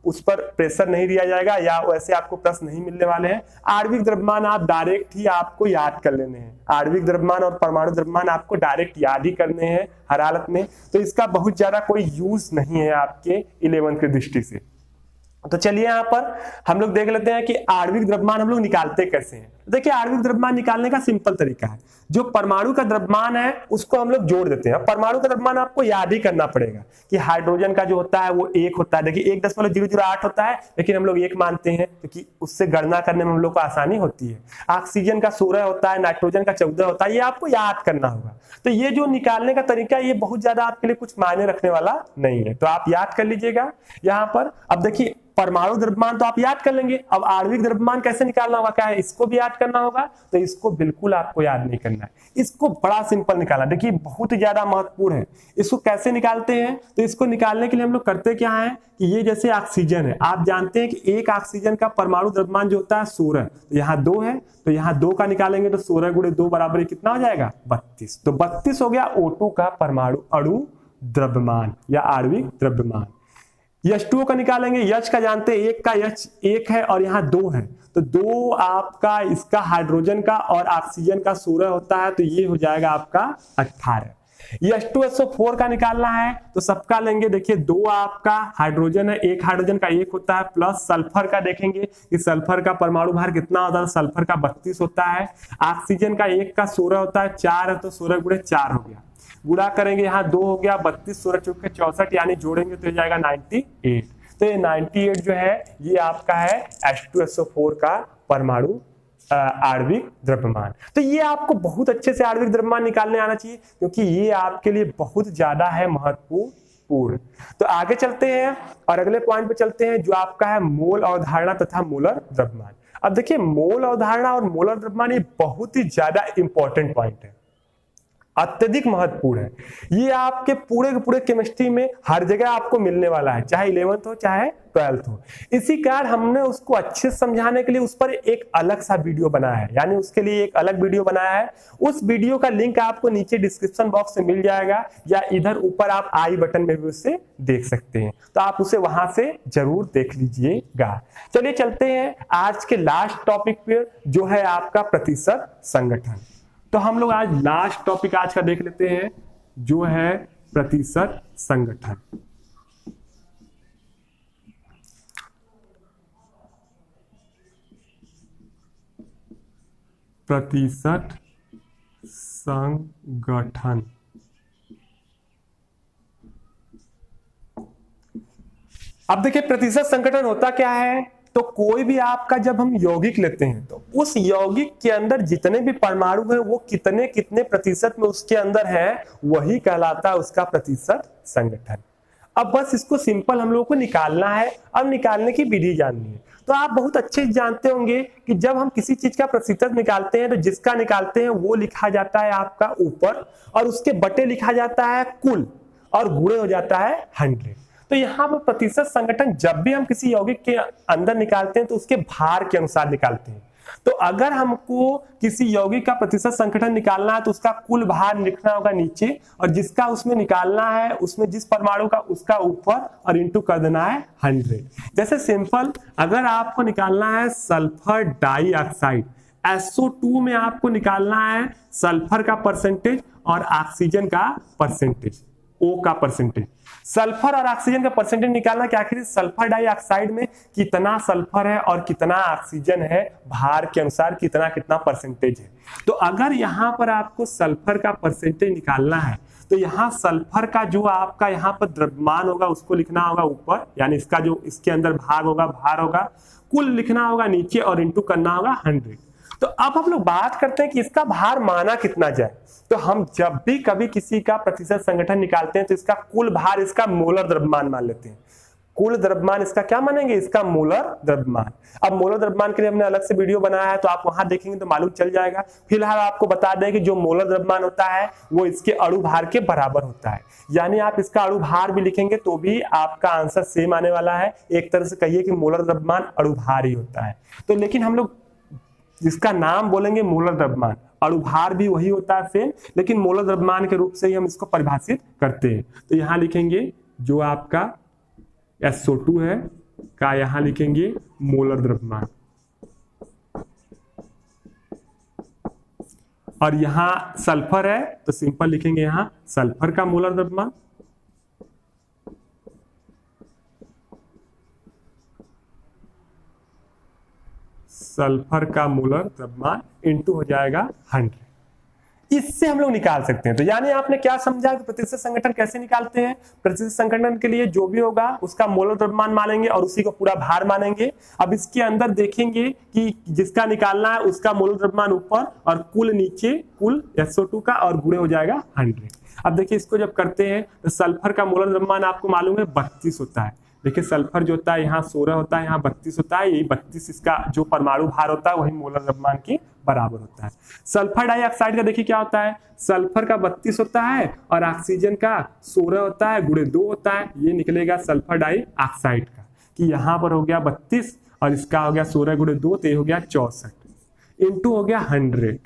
उस पर प्रेशर नहीं दिया जाएगा या वैसे आपको प्रश्न नहीं मिलने वाले हैं। आणविक द्रव्यमान आप डायरेक्ट ही आपको याद कर लेने हैं। आणविक द्रव्यमान और परमाणु द्रव्यमान आपको डायरेक्ट याद ही करने हैं हर हालत में, तो इसका बहुत ज्यादा कोई यूज नहीं है आपके 11th की दृष्टि से। तो चलिए यहाँ पर हम लोग देख लेते हैं कि आणविक द्रव्यमान हम लोग निकालते कैसे हैं। देखिए आणविक द्रव्यमान निकालने का सिंपल तरीका है, जो परमाणु का द्रव्यमान है उसको हम लोग जोड़ देते हैं। परमाणु का द्रव्यमान आपको याद ही करना पड़ेगा कि हाइड्रोजन का जो होता है वो 1 होता है। देखिए 1.008 होता है, लेकिन हम लोग 1 मानते हैं क्योंकि उससे गणना करने में हम लोग को आसानी होती है। ऑक्सीजन का 16 होता है, नाइट्रोजन का 14 होता है, ये आपको याद करना होगा। तो ये जो निकालने का तरीका है ये बहुत ज्यादा आपके लिए कुछ मायने रखने वाला नहीं है, तो आप याद कर लीजिएगा यहाँ पर। अब देखिए परमाणु द्रव्यमान तो आप याद कर लेंगे, अब आणविक द्रव्यमान कैसे निकालना होगा, क्या है इसको भी याद करना होगा। तो इसको बिल्कुल आपको याद नहीं करना है, इसको बड़ा सिंपल निकालना। देखिए बहुत ही ज्यादा महत्वपूर्ण है। इसको कैसे निकालते हैं, तो इसको निकालने के लिए हम लोग करते क्या है कि ये जैसे ऑक्सीजन है, आप जानते हैं कि एक ऑक्सीजन का परमाणु द्रव्यमान जो होता है 16, तो यहाँ 2 है, तो यहाँ 2 का निकालेंगे तो 16 × 2 बराबर कितना हो जाएगा 32। तो 32 हो गया O2 का परमाणु अणु द्रव्यमान या आणविक द्रव्यमान। H2O का निकालेंगे, H का जानते हैं 1 का H 1 है और यहाँ 2 है, तो 2 आपका इसका हाइड्रोजन का और ऑक्सीजन का 16 होता है, तो ये हो जाएगा आपका 18। H2SO4 का निकालना है तो सबका लेंगे। देखिए 2 आपका हाइड्रोजन है, एक हाइड्रोजन का 1 होता है, प्लस सल्फर का देखेंगे कि सल्फर का परमाणु भार कितना होता है, सल्फर का 32 होता है। ऑक्सीजन का 1 का 16 होता है, 4 है तो 16 × 4 हो गया, गुणा करेंगे यहाँ 2 हो गया, 32 16 चौके 64, यानी जोड़ेंगे तो हो जाएगा 98। तो ये 98 जो है ये आपका है H2SO4 का परमाणु आणविक द्रव्यमान। तो ये आपको बहुत अच्छे से आणविक द्रव्यमान निकालने आना चाहिए क्योंकि ये आपके लिए बहुत ज्यादा है महत्वपूर्ण। तो आगे चलते हैं और अगले पॉइंट पे चलते हैं जो आपका है मोल अवधारणा तथा मोलर द्रव्यमान। अब देखिए मोल अवधारणा और मोलर द्रव्यमान ये बहुत ही ज्यादा इंपॉर्टेंट पॉइंट है, अत्यधिक महत्वपूर्ण है। ये आपके पूरे के पूरे केमिस्ट्री में हर जगह आपको मिलने वाला है, चाहे 11th हो चाहे 12th हो। इसी कारण हमने उसको अच्छे से समझाने के लिए उस पर एक अलग सा वीडियो बनाया है, यानी उसके लिए एक अलग वीडियो बनाया है। उस वीडियो का लिंक आपको नीचे डिस्क्रिप्शन बॉक्स में मिल जाएगा या इधर ऊपर आप आई बटन में भी उसे देख सकते हैं, तो आप उसे वहां से जरूर देख लीजिएगा। चलिए चलते हैं आज के लास्ट टॉपिक पे जो है आपका प्रतिशत संगठन। तो हम लोग आज लास्ट टॉपिक आज का देख लेते हैं जो है प्रतिशत संगठन। प्रतिशत संगठन। अब देखिए प्रतिशत संगठन होता क्या है। तो कोई भी आपका जब हम यौगिक लेते हैं तो उस यौगिक के अंदर जितने भी परमाणु हैं वो कितने कितने प्रतिशत में उसके अंदर है, वही कहलाता है उसका प्रतिशत संगठन। अब बस इसको सिंपल हम लोगों को निकालना है। अब निकालने की विधि जाननी है। तो आप बहुत अच्छे से जानते होंगे कि जब हम किसी चीज का प्रतिशत निकालते हैं तो जिसका निकालते हैं वो लिखा जाता है आपका ऊपर और उसके बटे लिखा जाता है कुल। और गुणे हो जाता है 100। तो यहाँ पर प्रतिशत संगठन जब भी हम किसी यौगिक के अंदर निकालते हैं तो उसके भार के अनुसार निकालते हैं। तो अगर हमको किसी यौगिक का प्रतिशत संगठन निकालना है तो उसका कुल भार लिखना होगा नीचे, और जिसका उसमें निकालना है उसमें जिस परमाणु का उसका ऊपर और इंटू कर देना है 100। जैसे सिंपल, अगर आपको निकालना है सल्फर डाइऑक्साइड, SO2 में आपको निकालना है सल्फर का परसेंटेज और ऑक्सीजन का परसेंटेज, O का परसेंटेज। सल्फर और ऑक्सीजन का परसेंटेज निकालना कि आखिर सल्फर डाइऑक्साइड में कितना सल्फर है और कितना ऑक्सीजन है, भार के अनुसार कितना कितना परसेंटेज है। तो अगर यहाँ पर आपको सल्फर का परसेंटेज निकालना है तो यहाँ सल्फर का जो आपका यहाँ पर द्रव्यमान होगा उसको लिखना होगा ऊपर, यानी इसका जो इसके अंदर भाग होगा भार होगा, कुल लिखना होगा नीचे और इंटू करना होगा 100। तो अब हम लोग बात करते हैं कि इसका भार माना कितना जाए। तो हम जब भी कभी किसी का प्रतिशत संगठन निकालते हैं तो इसका कुल भार इसका मोलर द्रव्यमान मान लेते हैं। कुल द्रव्यमान इसका क्या मानेंगे, इसका मोलर द्रव्यमान। अब मोलर द्रव्यमान के लिए हमने अलग से वीडियो बनाया है तो आप वहां देखेंगे तो मालूम चल जाएगा। फिलहाल आपको बता दें कि जो मोलर द्रव्यमान होता है वो इसके अणु भार के बराबर होता है, यानी आप इसका अणु भार भी लिखेंगे तो भी आपका आंसर सेम आने वाला है। एक तरह से कहिए कि मोलर द्रव्यमान अणु भार ही होता है। तो लेकिन हम लोग जिसका नाम बोलेंगे मोलर द्रव्यमान, अणु भार भी वही होता है सेम, लेकिन मोलर द्रव्यमान के रूप से ही हम इसको परिभाषित करते हैं। तो यहां लिखेंगे जो आपका SO2 है का यहां लिखेंगे मोलर द्रव्यमान, और यहां सल्फर है तो सिंपल लिखेंगे यहां सल्फर का मोलर द्रव्यमान। सल्फर का मोलर द्रव्यमान इंटू हो जाएगा 100। इससे हम लोग निकाल सकते हैं। तो यानी आपने क्या समझा कि प्रतिशत संगठन कैसे निकालते हैं। प्रतिशत संगठन के लिए जो भी होगा उसका मोलर द्रव्यमान मानेंगे और उसी को पूरा भार मानेंगे। अब इसके अंदर देखेंगे कि जिसका निकालना है उसका मोलर द्रव्यमान ऊपर और कुल नीचे, कुल SO2 का, और गुणे हो जाएगा 100। अब देखिए इसको जब करते हैं तो सल्फर का मोलर द्रव्यमान आपको मालूम है 32 होता है। देखिए सल्फर जो होता है यहाँ 16 होता है, यहाँ 32 होता है, यही 32 इसका जो परमाणु भार होता है वही मोलर द्रव्यमान के बराबर होता है। सल्फर डाइऑक्साइड का देखिए क्या होता है, सल्फर का 32 होता है और ऑक्सीजन का 16 होता है, गुणे 2 होता है, ये निकलेगा सल्फर डाइऑक्साइड का कि यहाँ पर हो गया 32 और इसका हो गया 16 गुणे 2 तो ये हो गया 64 इंटू हो गया 100।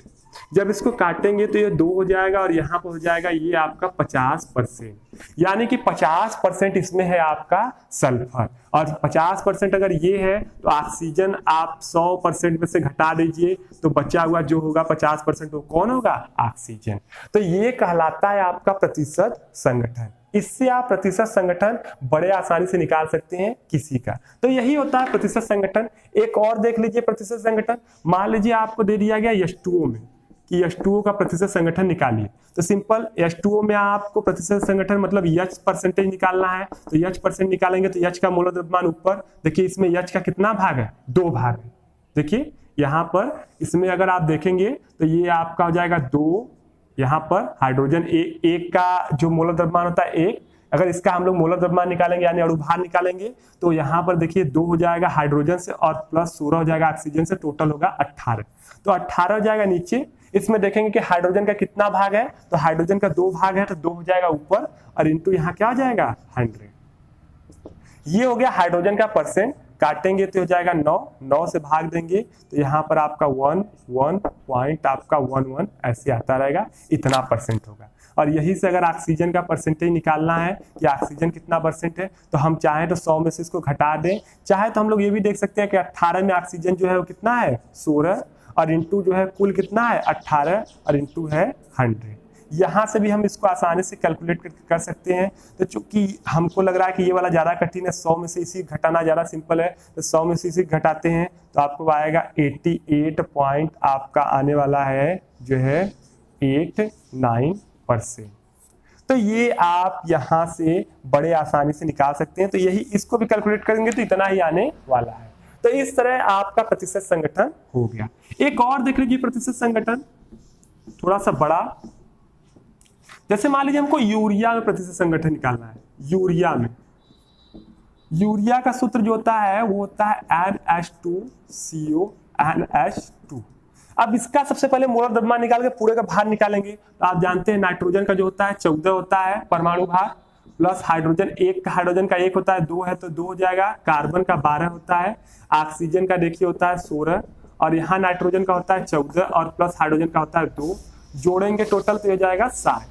जब इसको काटेंगे तो ये 2 हो जाएगा और यहाँ पर हो जाएगा ये आपका 50%, यानी कि 50% इसमें है आपका सल्फर, और 50% अगर ये है तो ऑक्सीजन आप 100% में से घटा दीजिए तो बचा हुआ जो होगा 50% वो कौन होगा, ऑक्सीजन। तो ये कहलाता है आपका प्रतिशत संगठन। इससे आप प्रतिशत संगठन बड़े आसानी से निकाल सकते हैं किसी का। तो यही होता है प्रतिशत संगठन। एक और देख लीजिए प्रतिशत संगठन। मान लीजिए आपको दे दिया गया H2O में कि H2O का प्रतिशत संगठन निकालिए, तो सिंपल H2O में आपको प्रतिशत संगठन मतलब H परसेंटेज निकालना है। तो H परसेंट निकालेंगे तो H का मोलर द्रव्यमान ऊपर, देखिए इसमें H का कितना भाग है, 2 भाग है। देखिए यहाँ पर इसमें अगर आप देखेंगे तो ये आपका हो जाएगा 2, यहाँ पर हाइड्रोजन एक का जो मोलर द्रव्यमान होता है 1, अगर इसका हम लोग मोलर द्रव्यमान निकालेंगे यानी अणु भार निकालेंगे तो यहाँ पर देखिए 2 हो जाएगा हाइड्रोजन से और प्लस 16 हो जाएगा ऑक्सीजन से, टोटल होगा 18। तो 18 हो जाएगा नीचे। इसमें देखेंगे कि हाइड्रोजन का कितना भाग है, तो हाइड्रोजन का 2 भाग है तो 2 हो जाएगा ऊपर और इंटू यहाँ क्या हो जाएगा 100। ये हो गया हाइड्रोजन का परसेंट। काटेंगे तो हो जाएगा 9 से भाग देंगे तो यहाँ पर आपका 1 पॉइंट आपका 11 ऐसे आता रहेगा, इतना परसेंट होगा। और यही से अगर ऑक्सीजन का परसेंटेज निकालना है कि ऑक्सीजन कितना परसेंट है, तो हम चाहे तो 100 में से इसको घटा दें, चाहे तो हम लोग ये भी देख सकते हैं कि 18 में ऑक्सीजन जो है वो कितना है 16 और इंटू जो है कुल कितना है 18 और इंटू है 100। यहाँ से भी हम इसको आसानी से कैलकुलेट कर सकते हैं। तो चूंकि हमको लग रहा है कि ये वाला ज्यादा कठिन है, 100 में से इसी घटाना ज्यादा सिंपल है, तो 100 में से इसी घटाते हैं तो आपको आएगा 88 पॉइंट आपका आने वाला है जो है 89%। तो ये आप यहाँ से बड़े आसानी से निकाल सकते हैं। तो यही इसको भी कैलकुलेट करेंगे तो इतना ही आने वाला है। तो इस तरह आपका प्रतिशत संगठन हो गया। एक और देख लीजिए प्रतिशत संगठन थोड़ा सा बड़ा। जैसे मान लीजिए हमको यूरिया में प्रतिशत संगठन निकालना है। यूरिया का सूत्र जो होता है वो होता है NH2CO NH2। अब इसका सबसे पहले मोलर द्रव्यमान निकाल के पूरे का भार निकालेंगे। तो आप जानते हैं नाइट्रोजन का जो होता है 14 होता है परमाणु भार, प्लस हाइड्रोजन एक हाइड्रोजन का 1 होता है, 2 है तो 2 हो जाएगा, कार्बन का 12 होता है, ऑक्सीजन का देखिए होता है 16 और यहाँ नाइट्रोजन का होता है 14 और प्लस हाइड्रोजन का होता है 2, जोड़ेंगे टोटल तो हो जाएगा 60।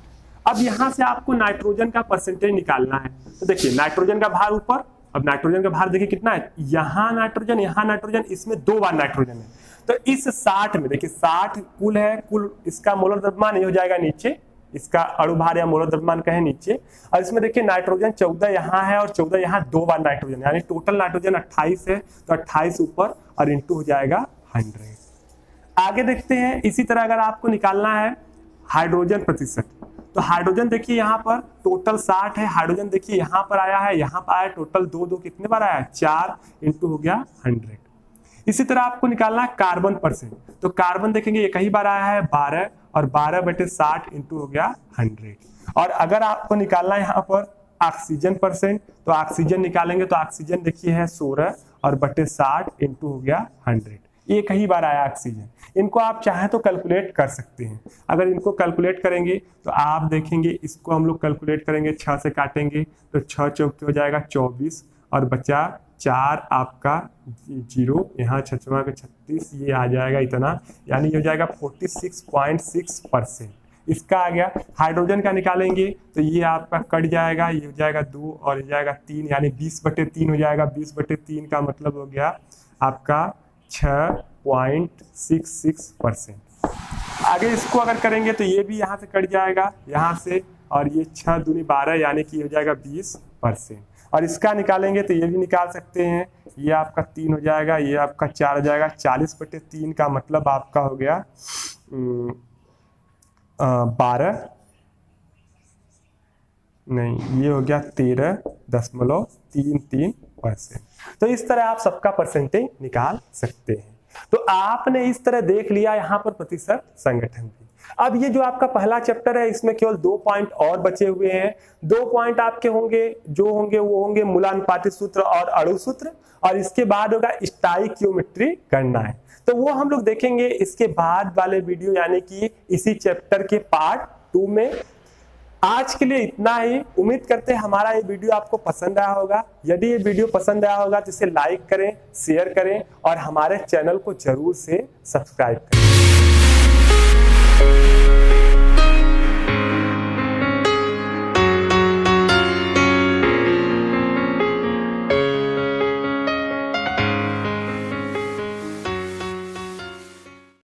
अब यहाँ से आपको नाइट्रोजन का परसेंटेज निकालना है। तो देखिए नाइट्रोजन का भार ऊपर, अब नाइट्रोजन का भार देखिए कितना है, यहाँ नाइट्रोजन, इसमें 2 बार नाइट्रोजन है। तो इस 60 में देखिए 60 कुल है, कुल इसका मोलर द्रव्यमान ये हो जाएगा नीचे, इसका अणु भार या मोलर द्रव्यमान कहे नीचे, और इसमें देखिए नाइट्रोजन 14 यहाँ है और 14 यहाँ 2 बार नाइट्रोजन, यानी टोटल नाइट्रोजन 28 है, तो 28 ऊपर और इंटू हो जाएगा 100। आगे देखते हैं, इसी तरह अगर आपको निकालना है हाइड्रोजन प्रतिशत, तो हाइड्रोजन देखिए यहाँ पर टोटल 60 है, हाइड्रोजन देखिए यहाँ पर आया है, यहाँ पर आया टोटल 2 कितने बार आया है, 4 इंटू हो गया 100। इसी तरह आपको निकालना है कार्बन परसेंट, तो कार्बन देखेंगे एक ही बार आया है 12 और 12/60 इंटू हो गया 100। और अगर आपको निकालना है यहाँ पर ऑक्सीजन परसेंट, तो ऑक्सीजन निकालेंगे तो ऑक्सीजन देखिए है 16 और बटे 60 इंटू हो गया 100, एक ही बार आया ऑक्सीजन। इनको आप चाहें तो कैलकुलेट कर सकते हैं। अगर इनको कैलकुलेट करेंगे तो आप देखेंगे, इसको हम लोग कैलकुलेट करेंगे 6 से काटेंगे तो 6 चौके हो जाएगा 24 और बचा 4 आपका 0, यहाँ 6 के 36, ये आ जाएगा इतना, यानी ये हो जाएगा 46.6%। इसका आ गया। हाइड्रोजन का निकालेंगे तो ये आपका कट जाएगा, ये हो जाएगा 2 और ये जाएगा 3, यानी 20/3 हो जाएगा। 20/3 का मतलब हो गया आपका 6.66%। आगे इसको अगर करेंगे तो ये भी यहाँ से कट जाएगा, यहाँ से, और ये 6 दूनी 12 यानी कि हो जाएगा 20%। और इसका निकालेंगे तो ये भी निकाल सकते हैं, ये आपका 3 हो जाएगा, ये आपका 4 हो जाएगा। 40/3 का मतलब आपका हो गया 12 नहीं, ये हो गया 13.33%। तो इस तरह आप सबका परसेंटेज निकाल सकते हैं। तो आपने इस तरह देख लिया यहाँ पर प्रतिशत संगठन भी। अब ये जो आपका पहला चैप्टर है, इसमें केवल 2 पॉइंट और बचे हुए हैं। 2 पॉइंट आपके होंगे, जो होंगे वो होंगे मूलानुपातिक सूत्र और अणु सूत्र, और इसके बाद होगा स्टाइकियोमेट्री करना है, तो वो हम लोग देखेंगे इसके बाद वाले वीडियो, यानी कि इसी चैप्टर के पार्ट 2 में। आज के लिए इतना ही। उम्मीद करते हैं हमारा ये वीडियो आपको पसंद आया होगा। यदि ये वीडियो पसंद आया होगा तो इसे लाइक करें, शेयर करें और हमारे चैनल को जरूर से सब्सक्राइब करें।